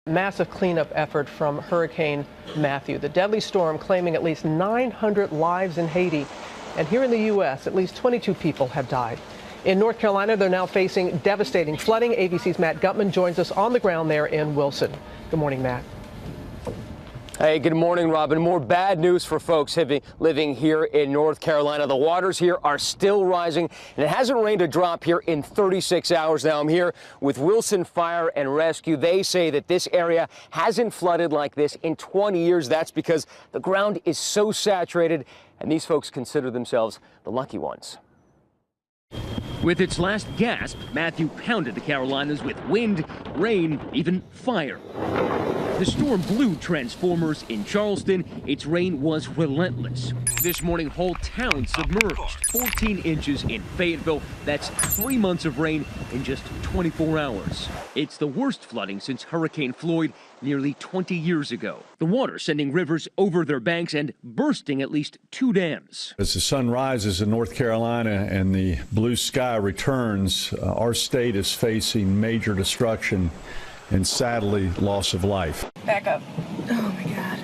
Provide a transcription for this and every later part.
Massive cleanup effort from Hurricane Matthew. The deadly storm claiming at least 900 lives in Haiti. And here in the U.S., at least 22 people have died. In North Carolina, they're now facing devastating flooding. ABC's Matt Gutman joins us on the ground there in Wilson. Good morning, Matt. Hey, good morning, Robin. More bad news for folks living here in North Carolina. The waters here are still rising, and it hasn't rained a drop here in 36 hours now. I'm here with Wilson Fire and Rescue. They say that this area hasn't flooded like this in 20 years. That's because the ground is so saturated, and these folks consider themselves the lucky ones. With its last gasp, Matthew pounded the Carolinas with wind, rain, even fire. The storm blew transformers in Charleston. Its rain was relentless. This morning, whole town submerged. 14 inches in Fayetteville. That's 3 months of rain in just 24 hours. It's the worst flooding since Hurricane Floyd nearly 20 years ago. The water sending rivers over their banks and bursting at least 2 dams. As the sun rises in North Carolina and the blue sky returns, our state is facing major destruction and sadly loss of life. Back up. Oh my God.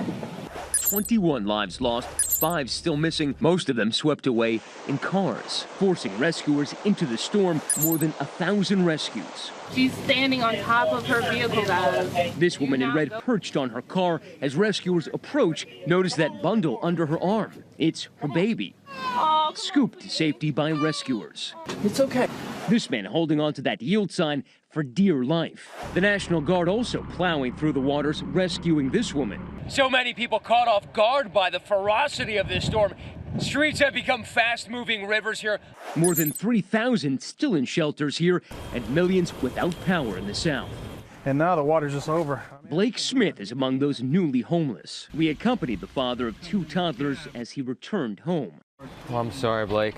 21 lives lost, 5 still missing, most of them swept away in cars, forcing rescuers into the storm. More than 1,000 rescues. She's standing on top of her vehicle, guys. This woman in red perched on her car as rescuers approach. Notice that bundle under her arm. It's her baby. Scooped to safety by rescuers. It's okay. This man holding on to that yield sign for dear life. The National Guard also plowing through the waters, rescuing this woman. So many people caught off guard by the ferocity of this storm. Streets have become fast-moving rivers here. More than 3,000 still in shelters here, and millions without power in the south. And now the water's just over. Blake Smith is among those newly homeless. We accompanied the father of 2 toddlers as he returned home. Well, I'm sorry, Blake.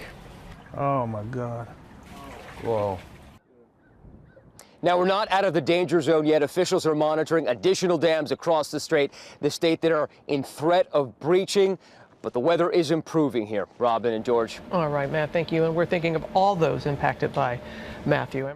Oh my God. Whoa. Now, we're not out of the danger zone yet. Officials are monitoring additional dams across the state that are in threat of breaching. But the weather is improving here. Robin and George. All right, Matt, thank you. And we're thinking of all those impacted by Matthew.